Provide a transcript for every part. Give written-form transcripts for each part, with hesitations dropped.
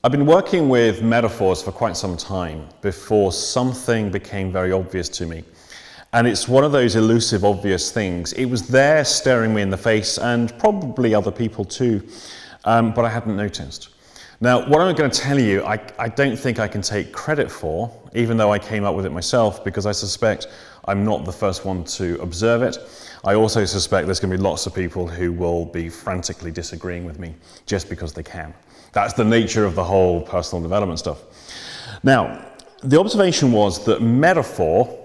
I've been working with metaphors for quite some time before something became very obvious to me. And it's one of those elusive, obvious things. It was there staring me in the face, and probably other people too, but I hadn't noticed. Now, what I'm going to tell you, I don't think I can take credit for, even though I came up with it myself, because I suspect I'm not the first one to observe it. I also suspect there's going to be lots of people who will be frantically disagreeing with me just because they can. That's the nature of the whole personal development stuff. Now, the observation was that metaphor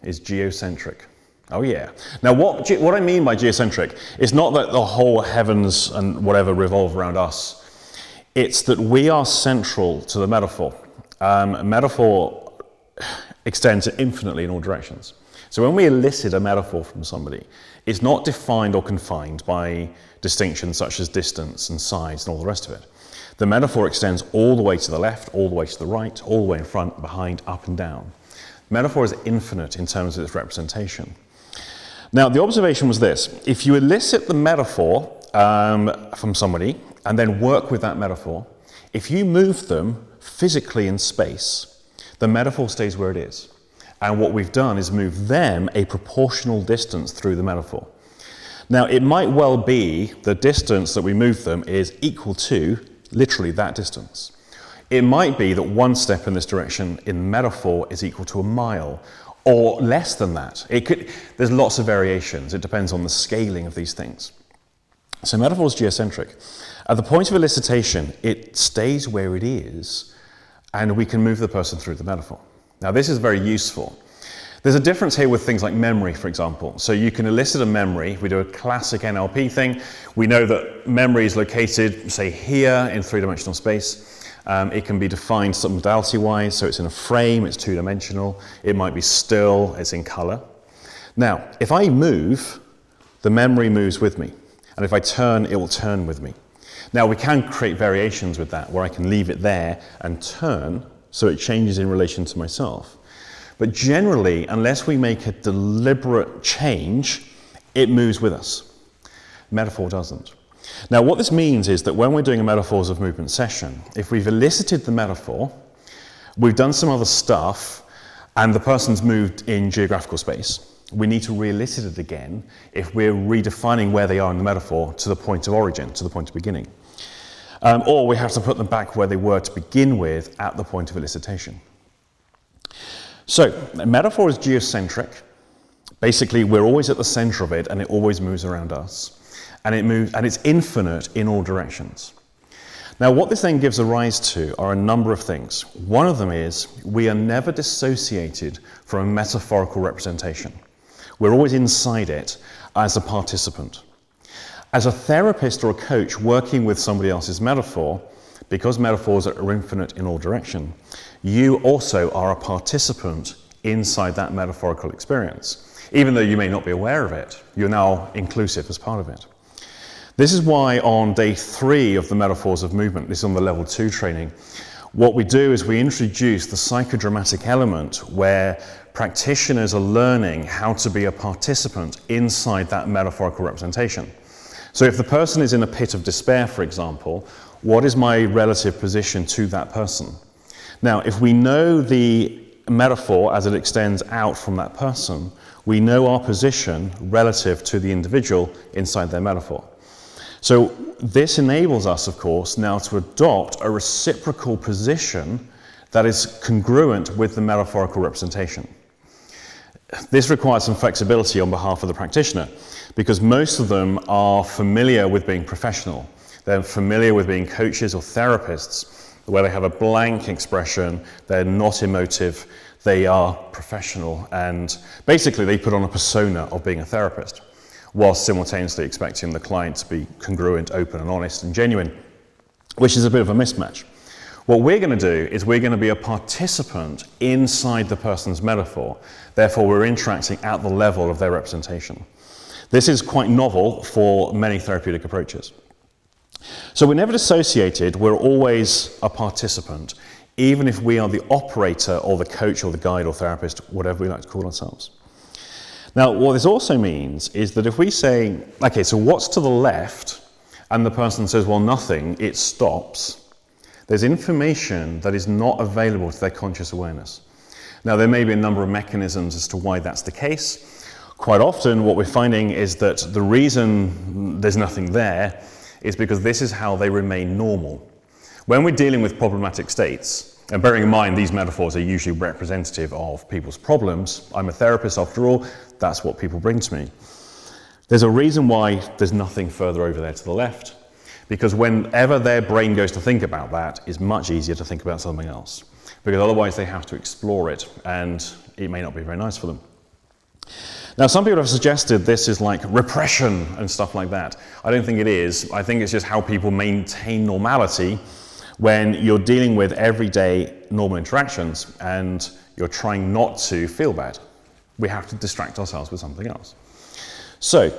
is geocentric. Oh yeah. Now what I mean by geocentric is not that the whole heavens and whatever revolve around us. It's that we are central to the metaphor. Metaphor extends infinitely in all directions. So when we elicit a metaphor from somebody, it's not defined or confined by distinctions such as distance and size and all the rest of it. The metaphor extends all the way to the left, all the way to the right, all the way in front, behind, up and down. Metaphor is infinite in terms of its representation. Now, the observation was this: if you elicit the metaphor from somebody and then work with that metaphor, if you move them physically in space, the metaphor stays where it is. And what we've done is move them a proportional distance through the metaphor. Now, it might well be the distance that we move them is equal to literally that distance. It might be that one step in this direction in metaphor is equal to a mile, or less than that. There's lots of variations. It depends on the scaling of these things. So metaphor is geocentric. At the point of elicitation, it stays where it is, and we can move the person through the metaphor. Now, this is very useful. There's a difference here with things like memory, for example. So you can elicit a memory. We do a classic NLP thing. We know that memory is located, say, here in three-dimensional space. It can be defined submodality-wise, so it's in a frame, it's two-dimensional. It might be still, it's in color. Now, if I move, the memory moves with me. And if I turn, it will turn with me. Now, we can create variations with that, where I can leave it there and turn, so it changes in relation to myself. But generally, unless we make a deliberate change, it moves with us. Metaphor doesn't. Now, what this means is that when we're doing a metaphors of movement session, if we've elicited the metaphor, we've done some other stuff, and the person's moved in geographical space, we need to re-elicit it again if we're redefining where they are in the metaphor to the point of origin, to the point of beginning. Or we have to put them back where they were to begin with at the point of elicitation. So, metaphor is geocentric. Basically, we're always at the center of it, and it always moves around us. And it's infinite in all directions. Now, what this then gives a rise to are a number of things. One of them is we are never dissociated from a metaphorical representation. We're always inside it as a participant. As a therapist or a coach working with somebody else's metaphor, because metaphors are infinite in all direction, you also are a participant inside that metaphorical experience. Even though you may not be aware of it, you're now inclusive as part of it. This is why on day 3 of the metaphors of movement, this is on the level 2 training, what we do is we introduce the psychodramatic element where practitioners are learning how to be a participant inside that metaphorical representation. So if the person is in a pit of despair, for example, what is my relative position to that person? Now, if we know the metaphor as it extends out from that person, we know our position relative to the individual inside their metaphor. So this enables us, of course, now to adopt a reciprocal position that is congruent with the metaphorical representation. This requires some flexibility on behalf of the practitioner, because most of them are familiar with being professional. They're familiar with being coaches or therapists, where they have a blank expression, they're not emotive, they are professional, and basically they put on a persona of being a therapist, whilst simultaneously expecting the client to be congruent, open and honest and genuine, which is a bit of a mismatch. What we're going to do is we're going to be a participant inside the person's metaphor, therefore we're interacting at the level of their representation. This is quite novel for many therapeutic approaches. So we're never dissociated, we're always a participant, even if we are the operator or the coach or the guide or therapist, whatever we like to call ourselves. Now, what this also means is that if we say, okay, so what's to the left, and the person says, well, nothing, it stops, There's information that is not available to their conscious awareness. Now, there may be a number of mechanisms as to why that's the case. Quite often, what we're finding is that the reason there's nothing there is because this is how they remain normal. When we're dealing with problematic states, and bearing in mind these metaphors are usually representative of people's problems, I'm a therapist after all, that's what people bring to me. There's a reason why there's nothing further over there to the left, because whenever their brain goes to think about that, it's much easier to think about something else, because otherwise they have to explore it, and it may not be very nice for them. Now, some people have suggested this is like repression and stuff like that. I don't think it is. I think it's just how people maintain normality when you're dealing with everyday normal interactions and you're trying not to feel bad. We have to distract ourselves with something else. So,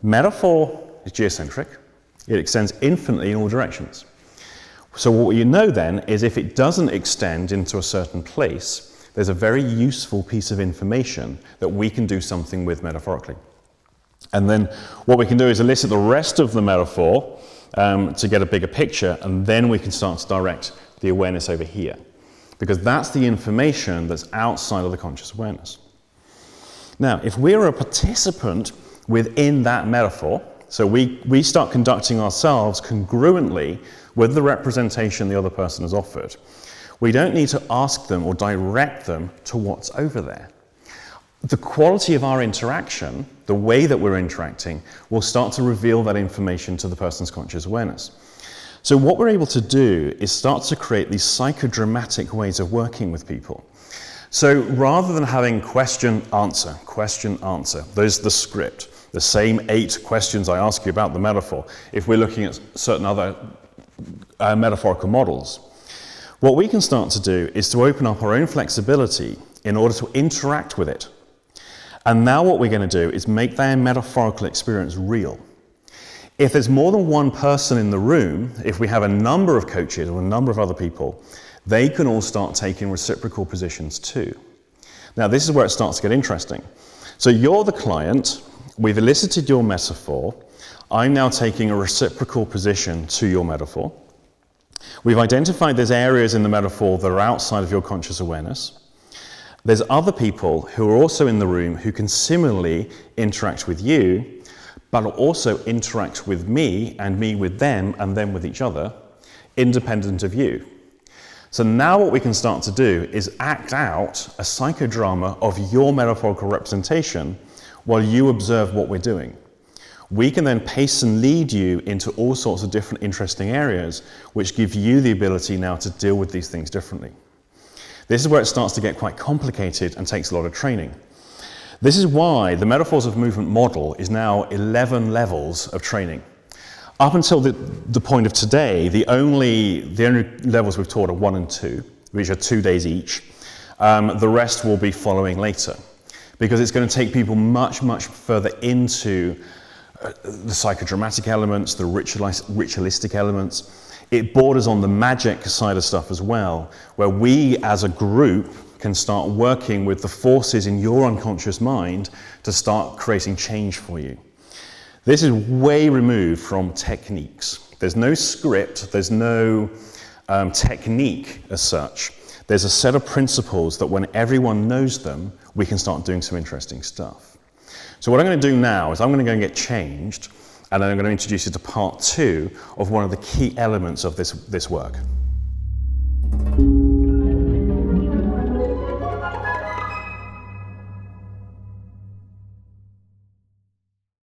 metaphor is geocentric. It extends infinitely in all directions. So what you know then is if it doesn't extend into a certain place, there's a very useful piece of information that we can do something with metaphorically. And then what we can do is elicit the rest of the metaphor to get a bigger picture, and then we can start to direct the awareness over here. Because that's the information that's outside of the conscious awareness. Now, if we're a participant within that metaphor, so we start conducting ourselves congruently with the representation the other person has offered, we don't need to ask them or direct them to what's over there. The quality of our interaction, the way that we're interacting, will start to reveal that information to the person's conscious awareness. So what we're able to do is start to create these psychodramatic ways of working with people. So rather than having question, answer, there's the script, the same 8 questions I ask you about the metaphor, if we're looking at certain other metaphorical models. What we can start to do is to open up our own flexibility in order to interact with it. And now what we're going to do is make their metaphorical experience real. If there's more than one person in the room, if we have a number of coaches or a number of other people, they can all start taking reciprocal positions too. Now this is where it starts to get interesting. So you're the client, we've elicited your metaphor, I'm now taking a reciprocal position to your metaphor. We've identified there's areas in the metaphor that are outside of your conscious awareness. There's other people who are also in the room who can similarly interact with you, but also interact with me and me with them and them with each other, independent of you. So now what we can start to do is act out a psychodrama of your metaphorical representation while you observe what we're doing. We can then pace and lead you into all sorts of different interesting areas, which give you the ability now to deal with these things differently. This is where it starts to get quite complicated and takes a lot of training. This is why the Metaphors of Movement model is now 11 levels of training. Up until the point of today, the only levels we've taught are 1 and 2, which are 2 days each. The rest will be following later, because it's going to take people much, much further into the psychodramatic elements, the ritualistic elements. It borders on the magic side of stuff as well, where we as a group can start working with the forces in your unconscious mind to start creating change for you. This is way removed from techniques. There's no script, there's no technique as such. There's a set of principles that when everyone knows them, we can start doing some interesting stuff. So what I'm going to do now is I'm going to go and get changed, and then I'm going to introduce you to part 2 of one of the key elements of this work.